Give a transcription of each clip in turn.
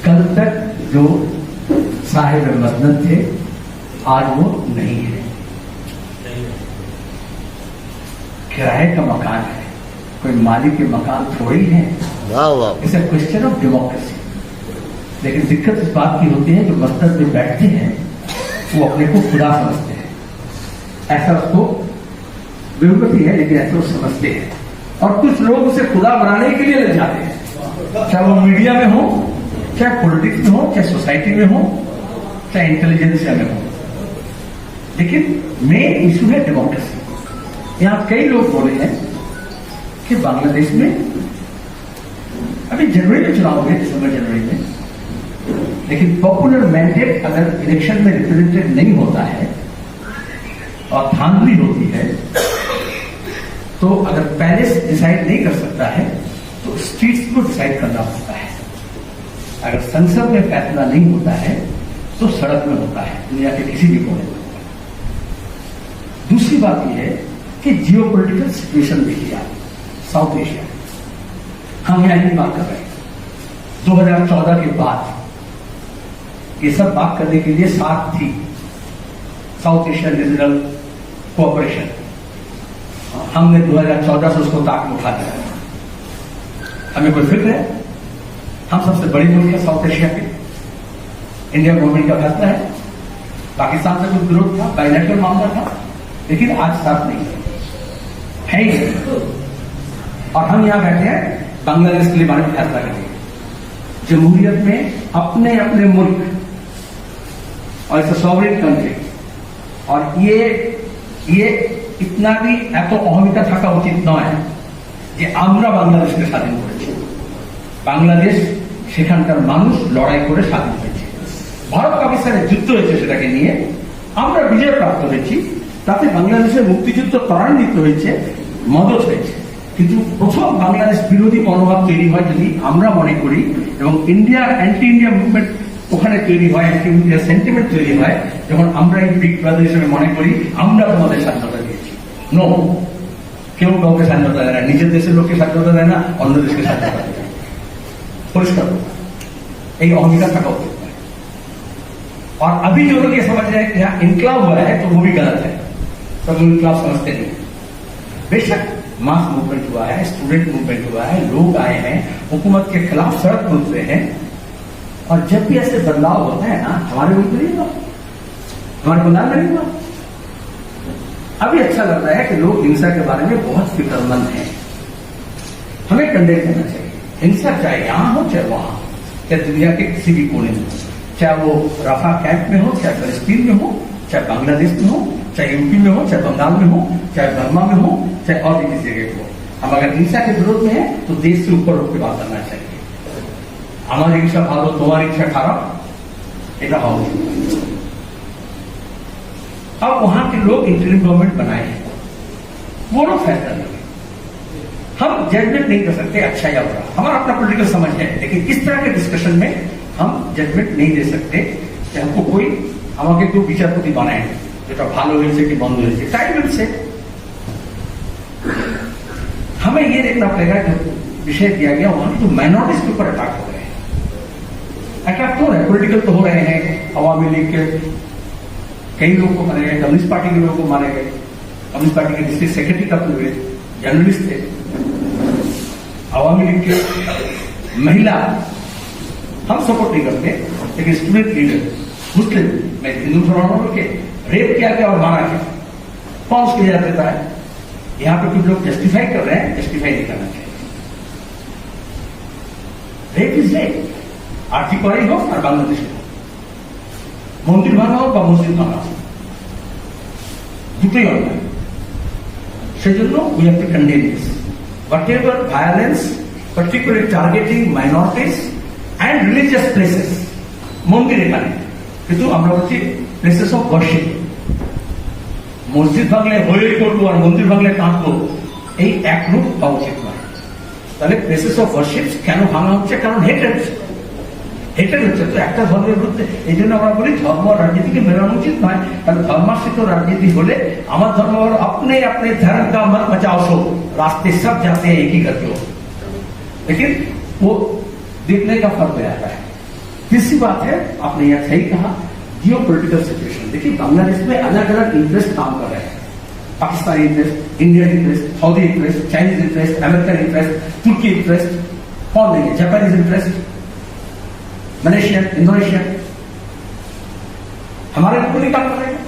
कल तक जो साहिब मदन थे आज वो नहीं है। किराए का मकान है, कोई मालिक के मकान थोड़ी है। It's a question of democracy. लेकिन दिक्कत इस बात की होती है जो मस्जिद में बैठते हैं वो अपने को खुदा समझते हैं, ऐसा उसको बेवकूफी है लेकिन ऐसा वो समझते हैं। और कुछ लोग उसे खुदा बनाने के लिए लग जाते हैं, चाहे वो मीडिया में हो, चाहे पॉलिटिक्स में हो, चाहे सोसाइटी में हो, चाहे इंटेलिजेंसिया में हो। लेकिन मेन इशू है डेमोक्रेसी। यहां कई लोग बोले हैं कि बांग्लादेश में अभी जनवरी में चुनाव हुए, दिसंबर जनवरी में, लेकिन पॉपुलर मैंडेट अगर इलेक्शन में रिप्रेजेंटेड नहीं होता है और धांधली होती है तो अगर पैलेस डिसाइड नहीं कर सकता है तो स्ट्रीट्स को डिसाइड करना पड़ता है। अगर संसद में फैसला नहीं होता है तो सड़क में होता है, दुनिया के किसी भी कोने में। दूसरी बात यह है कि जियो पोलिटिकल सिचुएशन देखिए आप, साउथ एशिया, हम यहां की बात कर रहे हैं। 2014 के बाद ये सब बात करने के लिए साथ थी साउथ एशियन रीजनल कोऑपरेशन। हमने 2014 से उसको ताक में उठा दिया। हमें कोई फिक्र है? हम सबसे बड़ी मुल्क है साउथ एशिया के, इंडिया गवर्नमेंट का फैसला है। पाकिस्तान से कुछ विरोध था, बायलैटरल मामला था, लेकिन आज साथ नहीं है ही। और हम यहां बैठे हैं बांग्लादेश के लिए बारे में फैसला करेंगे। जमहूरियत में अपने अपने मुल्क और इट्स अ सॉवरेन कंट्री, और ये इतना भी এত অহমিকা থাকা উচিত নয় যে আমরা বাংলাদেশকে স্বাধীন করেছি। বাংলাদেশ সেখানকার মানুষ লড়াই করে স্বাধীন হয়েছে। ভারত পাকিস্তানের যুদ্ধ হয়েছে, সেটাকে নিয়ে আমরা বিজয় প্রাপ্ত হয়েছি। তাতে বাংলাদেশের মুক্তিযুদ্ধ ত্বরান্বিত হয়েছে, মদত হয়েছে। কিন্তু প্রথম বাংলাদেশ বিরোধী মনোভাব তৈরি হয় যদি আমরা মনে করি এবং ইন্ডিয়া অ্যান্টি ইন্ডিয়া মুভমেন্ট ওখানে তৈরি হয়, অ্যান্টি ইন্ডিয়া সেন্টিমেন্ট তৈরি হয়, যখন আমরা এই বিগ ব্রাদার হিসেবে মনে করি আমরা তোমাদের স্বাধীনতা দিয়েছি। নো, কেউ কাউকে স্বাধীনতা দেয় না, নিজের দেশের লোককে স্বাধীনতা দেয় না, অন্য দেশকে স্বাধীনতা দেয় না। পরিষ্কার এই অহমিকা থাকা उचित है। और अभी जो लोग ये समझ रहे हैं कि यहाँ इनकलाब हुआ है तो वो भी गलत है, सब लोग इनकलाब समझते नहीं। बेशक मास मूवमेंट हुआ है, स्टूडेंट मूवमेंट हुआ है, लोग आए हैं, हुकूमत के खिलाफ सड़क पर उतरे हैं। और जब भी ऐसे बदलाव होता है ना, हमारे मुल्क में नहीं हुआ, हमारे बंगाल में नहीं हुआ। अभी अच्छा लग रहा है कि लोग हिंसा के बारे में बहुत फिक्रमंद हैं। हमें कंडेम करना चाहिए हिंसा, चाहे यहां हो चाहे वहां, चाहे दुनिया के किसी भी कोने में, चाहे वो रफा कैंप में हो, चाहे फलस्तीन में हो, चाहे बांग्लादेश में हो, चाहे यूपी में हो, चाहे बंगाल में हो, चाहे बर्मा में हो, चाहे और भी किसी जगह हो। हम अगर हिंसा के विरोध में है तो देश से ऊपर उठ के बात करना चाहिए। हमारी इच्छा भालो, तुम्हारी इच्छा खराब, এটা হওয়া উচিত। अब वहां के लोग इंटरिम गवर्नमेंट बनाए हैं, वो लोग फैसला लेंगे। हम जजमेंट नहीं कर सकते अच्छा या बुरा, हमारा अपना पॉलिटिकल समझ है, लेकिन इस तरह के डिस्कशन में हम जजमेंट नहीं दे सकते कि हमको कोई আমাকে কেউ বিচারপতি বানায় যেটা ভালো হয়েছে कि बंद হয়েছে। टाइम विल से हमें ये देखना पड़ेगा जो विषय दिया गया वहां जो माइनॉरिटीज के ऊपर अटैक हो रहे हैं। अटैक तो हो रहे हैं, पॉलिटिकल तो हो रहे हैं, अवामी लीग के कई लोगों को मारे गए, कम्युनिस्ट पार्टी के लोगों को मारे गए, कम्युनिस्ट पार्टी के डिस्ट्रिक्ट सेक्रेटरी तक हुए, जर्नलिस्ट थे, अवामी लीग के महिला, हम सपोर्ट नहीं करते, लेकिन स्टूडेंट लीडर मुस्लिम में हिंदू मुसलमानों के रेप किया गया और मारा गया, कौन उसकी इजाजत देता है? यहां पे कुछ लोग जस्टिफाई कर रहे हैं, जस्टिफाई नहीं करना चाहिए। रेप इज रेप, आर्थिक করাই হোক আর বাংলাদেশে হোক, মন্দির ভাঙা হোক বা মসজিদ ভাঙা হোক, দুটোই অন্যায়। সেজন্য we have to condemn this whatever violence particularly targeting minorities and religious places। মন্দির এখানে কিন্তু আমরা বলছি প্লেসেস অফ ওয়ার্শিপ। মসজিদ ভাঙলে হয়ে করবো আর মন্দির ভাঙলে কাঁদবো, এই একরূপ হওয়া উচিত নয়। তাহলে প্লেসেস অফ ওয়ার্শিপ কেন ভাঙা হচ্ছে? কারণ হেটেড হচ্ছে তো একটা ধর্মের বিরুদ্ধে। এই জন্য আমরা বলি ধর্ম রাজনীতিকে মেলানো উচিত নয়, কারণ ধর্মাশ্রিত রাজনীতি হলে আমার ধর্ম বলো अपने अपने धर्म का मत बचाओ सो रास्ते सब जाते हैं एक ही करते हो, लेकिन वो देखने का फर्क हो जाता है। तीसरी बात है, आपने यह सही कहा, जियो पोलिटिकल सिचुएशन। देखिए बांग्लादेश में अलग अलग इंटरेस्ट काम कर रहे हैं, Pakistani interest, Indian interest, Saudi interest, Chinese interest, American interest, तुर्की इंटरेस्ट, कौन नहीं है, जापानीज इंटरेस्ट, मलेशियन, इंडोनेशियन, हमारे को नहीं काम कर रहे हैं।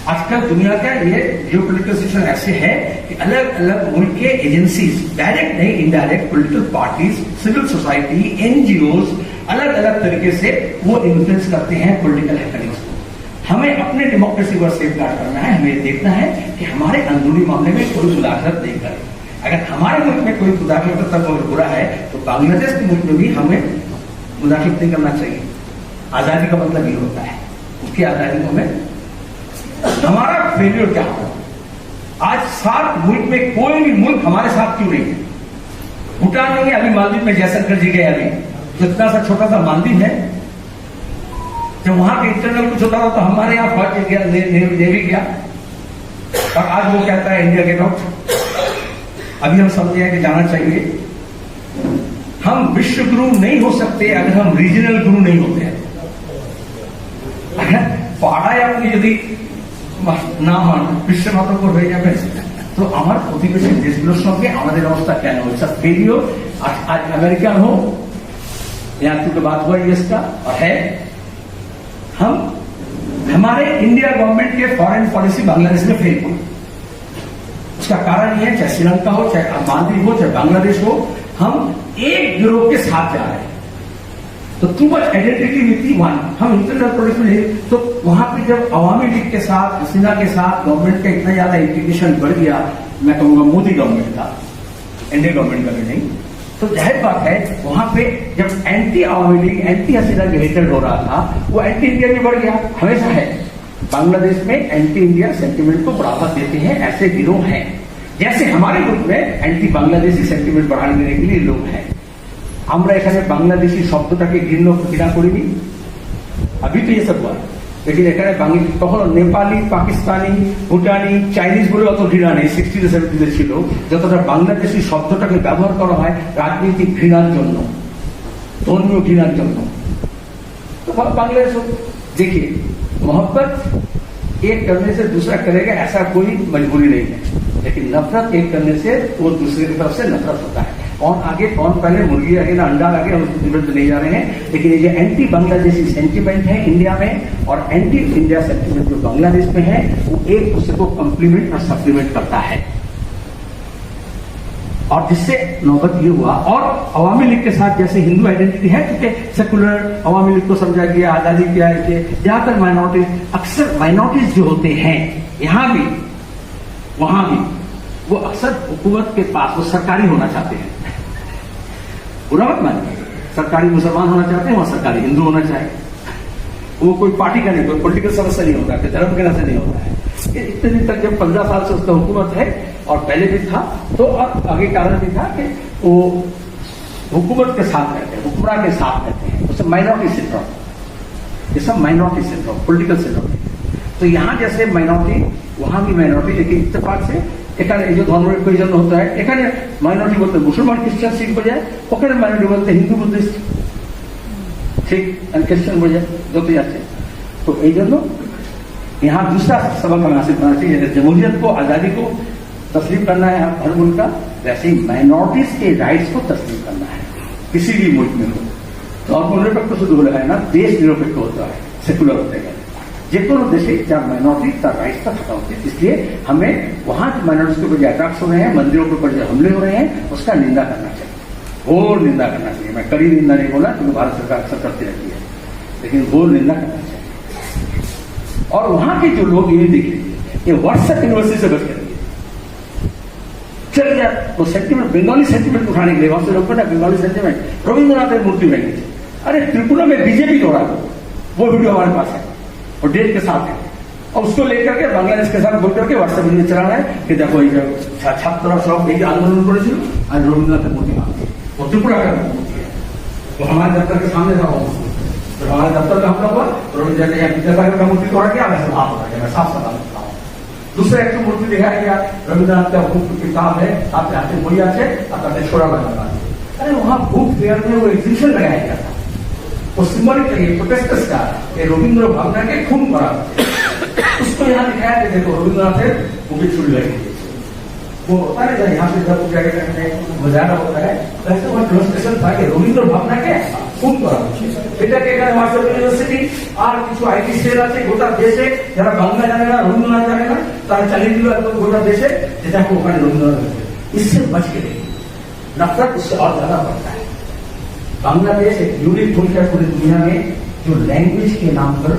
आजकल दुनिया का ये जियोपॉलिटिकल सिचुएशन ऐसे है कि अलग अलग मुल्क के एजेंसीज, डायरेक्ट नहीं indirect, political parties, civil society, NGOs अलग अलग तरीके से वो इन्फ्लुएंस करते हैं पॉलिटिकल हैपनिंग्स को। हमें अपने डेमोक्रेसी को सेफ गार्ड करना है, हमें देखना है कि हमारे अंदरूनी मामले में कोई मुदाखलत नहीं करे। अगर हमारे मुल्क में कोई मुदाखलत तक अगर बुरा है तो बांग्लादेश के मुल्क में भी हमें मुदाखलत नहीं करना चाहिए। आजादी का मतलब ये होता है, उसकी आजादी को हमें, हमारा फेलियर क्या होगा? आज 7 मुल्क में कोई भी मुल्क हमारे साथ क्यों नहीं है? भूटान नहीं है, अभी मालदीव में जयशंकर जी गए, अभी जितना सा छोटा सा मालदीव है, जब वहां के इंटरनल कुछ होता हो तो हमारे यहां फौज गया, नेवी गया, और आज वो कहता है इंडिया गेट आउट। अभी हम समझे हैं कि जाना चाहिए। हम विश्व गुरु नहीं हो सकते अगर हम रीजनल गुरु नहीं होते हैं। পাড়ায় আপনি যদি না মান বিশ্বের মতো করে হয়ে যাবেন, তো আমার প্রতিবেশী দেশগুলোর সঙ্গে আমাদের অবস্থা কেন হচ্ছে? ফেলিও आज अमेरिका हो, यहाँ क्योंकि बात हुआ यूएस का और है, हम हमारे इंडिया गवर्नमेंट के फॉरेन पॉलिसी बांग्लादेश में फेल हुई। उसका कारण ये है, चाहे श्रीलंका हो, चाहे मालदीव हो, चाहे बांग्लादेश हो, हम एक गिरोह के साथ जा रहे हैं। तो too much identity with one, हम इंटरनल पॉलिटिक्स में, तो वहां पे जब अवामी लीग के साथ, हसीना के साथ गवर्नमेंट का इतना ज्यादा इंटीग्रेशन बढ़ गया, मैं कहूंगा मोदी गवर्नमेंट का, एनडीए गवर्नमेंट का भी नहीं, तो जाहिर बात है वहां पे जब एंटी अवामी लीग, एंटी हसीना जो हेटेड हो रहा था, वो एंटी इंडिया भी बढ़ गया। हमेशा है बांग्लादेश में एंटी इंडिया सेंटिमेंट को बढ़ावा देते हैं ऐसे गिरोह हैं, जैसे हमारे मुल्क में एंटी बांग्लादेशी सेंटिमेंट बढ़ाने देने के लिए लोग हैं। আমরা এখানে বাংলাদেশি শব্দটাকে ঘৃণা করিনি, अभी तो ये सब हुआ, लेकिन এখানে কখনো নেপালি, পাকিস্তানি, ভুটানি, চাইনিজ বলে অত ঘৃণা নেই, 60 70 ছিল, যতটা বাংলাদেশি শব্দটাকে ব্যবহার করা হয় রাজনৈতিক ঘৃণার জন্য, ধর্মীয় ঘৃণার জন্য। तो बांग्लादेश देखिए, मोहब्बत एक करने से दूसरा करेगा ऐसा कोई मजबूरी नहीं है, लेकिन नफरत एक करने से वो दूसरे की तरफ से नफरत होता है। कौन आगे कौन पहले, मुर्गी आगे ना अंडा आगे, हम उसकी जरूरत नहीं जा रहे हैं। लेकिन ये जो एंटी बांग्लादेशी सेंटिमेंट है इंडिया में और एंटी इंडिया सेंटिमेंट जो बांग्लादेश में है, वो एक दूसरे को कॉम्प्लीमेंट और सप्लीमेंट करता है। और जिससे नौबत ये हुआ, और अवामी लीग के साथ जैसे हिंदू आइडेंटिटी है, क्योंकि सेकुलर अवामी लीग को समझा गया, आजादी किया है, ज्यादातर माइनॉरिटीज, अक्सर माइनॉरिटीज जो होते हैं यहां भी वहां भी, वो अक्सर हुकूमत के पास, वो सरकारी होना चाहते हैं। बुरा मत मानिए, सरकारी मुसलमान होना चाहते हैं, वहां सरकारी हिंदू होना चाहिए। वो कोई पार्टी का नहीं, कोई पॉलिटिकल समस्या नहीं होता, धर्म के नाते नहीं होता है। इतने दिन तक जब 15 साल से उसका हुकूमत है, और पहले भी था, तो अब आगे कारण भी था कि वो हुकूमत के साथ रहते हैं, हुक्मरान के साथ रहते हैं, उसे माइनॉरिटी सिंड्रोम, ये सब माइनॉरिटी सिंड्रोम, पॉलिटिकल सिंड्रोम। तो यहां जैसे माइनॉरिटी, वहां भी माइनॉरिटी, लेकिन इत्तेफाक से এখানে এই যে ধর্মের প্রয়োজন হতে হয়, এখানে মাইনরিটি বলতে মুসলমান, খ্রিস্টান, শিখ বোঝায়, ওখানে মাইনরিটি বলতে হিন্দু, বুদ্ধিস্ট, শিখ एंड ख्रिस्टान বোঝায়, যতই আছে। तो এই জন্য यहाँ दूसरा सबक हमें हासिल करना चाहिए, जैसे जमहूरियत को, आजादी को तस्लीम करना है हर मुल्क का, वैसे ही माइनॉरिटीज के राइट्स को तस्लीम करना है किसी भी मुल्क में हो। ধর্মনিরপেক্ষ শুধু হলে হয় না, দেশ নিরপেক্ষ হতে হয়, সেকুলার হতে গেলে যে কোনো देशे चार माइनॉरिटी का राइट्स का खत्म होते हैं। इसलिए हमें वहां जो माइनॉरिटीज के ऊपर जो अटैक्स हो रहे हैं, मंदिरों के ऊपर जो हमले हो रहे हैं, उसका निंदा करना चाहिए, घोर निंदा करना चाहिए। मैं कड़ी निंदा नहीं बोला, क्योंकि भारत सरकार अक्सर करती रहती है, लेकिन घोर निंदा करना चाहिए। और वहां के जो लोग ये देखिए, ये व्हाट्सएप यूनिवर्सिटी से बच कर चल गया, वो सेंटिमेंट, बंगाली सेंटिमेंट उठाने के लिए वहां से लोग ना, बंगाली सेंटिमेंट, रविंद्रनाथ मूर्ति बनी थी। अरे त्रिपुरा में बीजेपी तोड़ा, वो वीडियो हमारे पास है और डेट के साथ है, और उसको लेकर के बांग्लादेश के साथ बोल करके व्हाट्सएप में चला रहा है कि देखो ये छात्र सब ये आंदोलन करेছিল, आज रविंद्रनाथ मूर्ति वो त्रिपुरा का मूर्ति है, वो हमारे दफ्तर के सामने था, तो हमारे दफ्तर का हमला हुआ, रविंद्रनाथ विद्यासागर का मूर्ति तोड़ा गया, मैं साफ हो गया, मैं साफ सलाह करता हूँ। दूसरा एक मूर्ति दिखाया गया, रविंद्रनाथ का बुक किताब है, आपके हाथ में बोलिया है, आपका छोड़ा बना। अरे वहां बुक फेयर में वो एग्जीबिशन लगाया गया था, वो सिंबॉलिकली प्रोटेस्टर्स का ये रविंद्र भावना के खून करा उसको यहाँ दिखाया कि देखो रविंद्रनाथ वो भी चुन लगी वो होता है जब यहाँ पे जब बजाना होता है वैसे वो डेमोन्स्ट्रेशन था कि रविंद्र भावना के खून करा এটা কে এখানে মাস্টার ইউনিভার্সিটি আর কিছু আইটি সেল আছে গোটা দেশে যারা বাংলা জানে না রবীন্দ্রনাথ জানে না তারা চালিয়ে দিল একদম গোটা देशे যেটা ওখানে রবীন্দ্রনাথ इससे बच के रहिए नफरत उससे और ज्यादा बढ़ता है बांग्लादेश एक यूनिक मुल्क है पूरी दुनिया में जो लैंग्वेज के नाम पर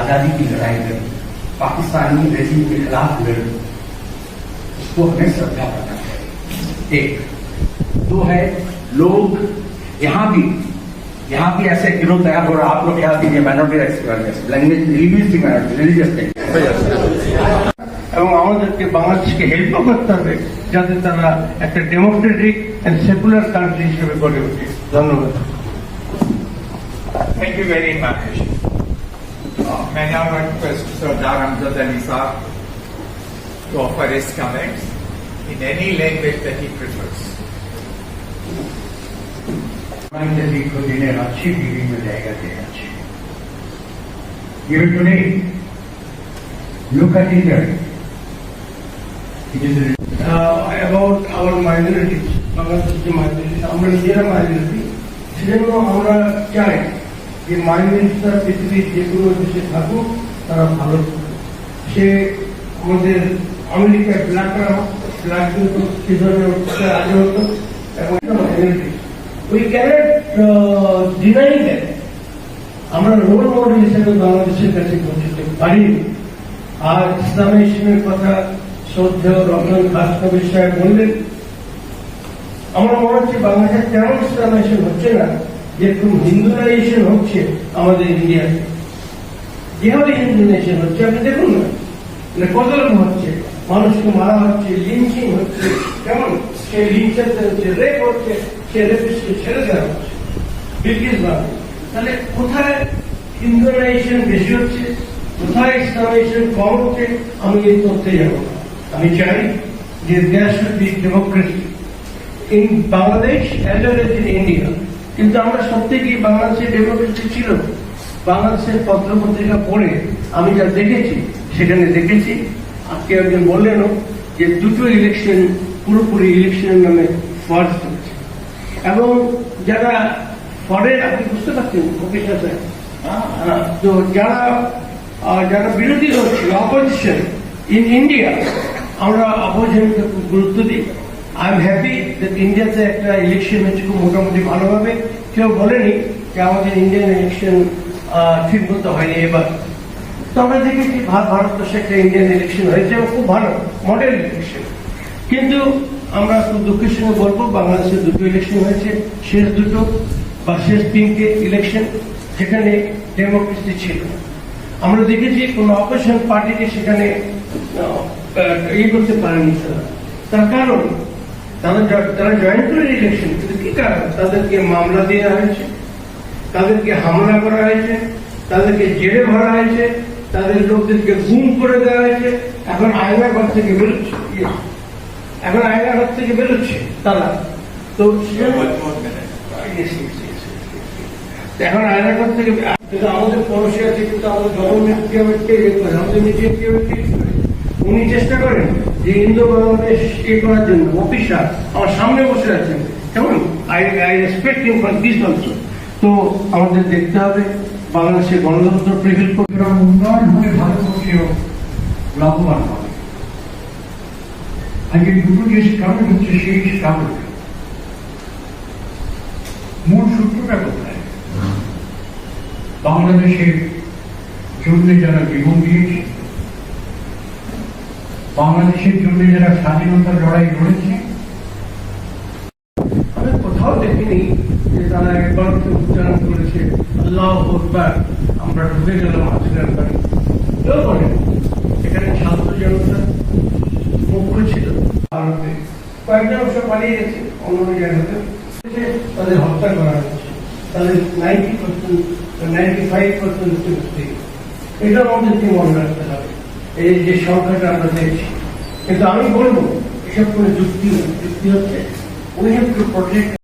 आजादी की लड़ाई लड़ी पाकिस्तानी रेजिम के खिलाफ लड़ी उसको हमें श्रद्धा करना चाहिए एक दो है लोग यहाँ भी ऐसे गिरोह तैयार हो रहा है आप लोग ख्याल कीजिए माइनॉरिटी लैंग्वेज रिलीजियस এবং আমাদেরকে বাংলাদেশকে হেল্পও করতে হবে যাতে তারা একটা ডেমোক্রেটিক এন্ড সেকুলার কান্ট্রি হিসেবে গড়ে ওঠে। ধন্যবাদ। Thank you very much. May I now request Sardar Amjad Ali Saab to offer his comments in any language that he prefers. দীর্ঘদিনের আছে বিভিন্ন জায়গাতে আছে Even today, look at India. It is about our minorities, বাংলাদেশের minority, আমরা নিজেরা minority, সেজন্য আমরা চাই যে মাইনরিটিরা পৃথিবীর যে কোনো দেশে থাকুক তারা ভালো থাকুক। সে আমাদের আমেরিকার ব্ল্যাকরা ব্ল্যাক কিন্তু সে ধরনের আগে হতো এবং minority we cannot deny that আমরা রোল মডেল হিসেবে বাংলাদেশের কাছে পৌঁছতে পারিনি। আর ইসলামের কথা শ্রদ্ধেয় রমজান খাসনবী সাহেব বললেন, আমরা মনে হচ্ছে বাংলাদেশে তেমন ইসলামেশন হচ্ছে না যেরকম হিন্দুনাইজেশন হচ্ছে আমাদের ইন্ডিয়াতে। যেভাবে হিন্দুনাইজেশন হচ্ছে আপনি দেখুন না, মানে কত রকম হচ্ছে, মানুষকে মারা হচ্ছে, লিঞ্চিং হচ্ছে, কেমন সে লিঞ্চার হচ্ছে, রেপ হচ্ছে, সে রেপিস্টকে ছেড়ে দেওয়া হচ্ছে ব্রিটিশ বাংলা। তাহলে কোথায় হিন্দুনাইজেশন বেশি হচ্ছে, কোথায় ইসলামাইজেশন কম হচ্ছে, আমি এই তথ্যে যাব না। আমি চাই যে there should be democracy in Bangladesh as well as in India. কিন্তু আমরা সত্যি কি বাংলাদেশে ডেমোক্রেসি ছিল? বাংলাদেশের পত্র পত্রিকা পড়ে আমি যা দেখেছি সেখানে দেখেছি, আজকে একজন বললেনও যে দুটো ইলেকশন পুরোপুরি ইলেকশনের নামে ফ্রড চলছে এবং যারা ফ্রডের আপনি বুঝতে পারছেন প্রফেসর স্যার, তো যারা বিরোধী দল ছিল অপোজিশন ইন ইন্ডিয়া, আমরা অপোজিশনকে খুব গুরুত্ব দিই। আই এম হ্যাপি দ্যাট ইন্ডিয়াতে একটা ইলেকশন হচ্ছে খুব মোটামুটি ভালোভাবে। কেউ বলেনি যে আমাদের ইন্ডিয়ান ইলেকশন ঠিক মতো হয়নি এবার। তো আমরা দেখেছি ভারতবর্ষে একটা ইন্ডিয়ান ইলেকশন হয়েছে এবং খুব ভালো মডেল ইলেকশন। কিন্তু আমরা খুব দুঃখের সঙ্গে বলবো বাংলাদেশে দুটো ইলেকশন হয়েছে, শেষ দুটো বা শেষ তিনটে ইলেকশন যেখানে ডেমোক্রেসি ছিল। আমরা দেখেছি কোন অপোজিশন পার্টিকে সেখানে ইয়ে করতে পারেনি তার কারণ তারা জয়েন করে ইলেকশন, কিন্তু কি কারণ? তাদেরকে মামলা দেওয়া হয়েছে, তাদেরকে হামলা করা হয়েছে, তাদেরকে জেলে ভরা হয়েছে, তাদের লোকদেরকে গুম করে দেওয়া হয়েছে। এখন আয়নাঘর থেকে বেরোচ্ছে, তারা তো এখন আয়নাঘর থেকে আমাদের পড়োশি আছে, কিন্তু আমাদের গভর্নমেন্ট আমাদের নিজে উনি চেষ্টা করেন যে ইন্দো বাংলাদেশ ইয়ে করার জন্য। অফিসার আমার সামনে বসে আছেন, কেমন I respect him for this also. তো আমাদের দেখতে হবে বাংলাদেশের গণতন্ত্র প্রিভিল করবে, উন্নয়ন হলে ভারতবর্ষেও লাভবান হবে। আজকে দুটো যে স্ট্রাগল হচ্ছে সেই স্ট্রাগল মূল সূত্রটা কোথায়? বাংলাদেশের জন্য যারা জীবন দিয়েছে, বাংলাদেশের জন্য যারা স্বাধীনতার লড়াই লড়েছে, আমি কোথাও দেখিনি যে তারা একবার উচ্চারণ করেছে আল্লাহু আকবার, আমরা ঢুকে গেলাম আজকের বাড়ি। কেউ বলেন এখানে ছাত্র জনতা মুখ্য ছিল। ভারতে কয়েকজন অবশ্য পালিয়ে গেছে অন্য জায়গাতে, তাদের হত্যা করা হয়েছে, তাদের 95% এটা আমাদেরকে মনে রাখতে হবে, এই যে সংখ্যাটা আমরা দেখছি। কিন্তু আমি বলবো এসব কোনো যুক্তি হচ্ছে উই হ্যাভ টু প্রোটেক্ট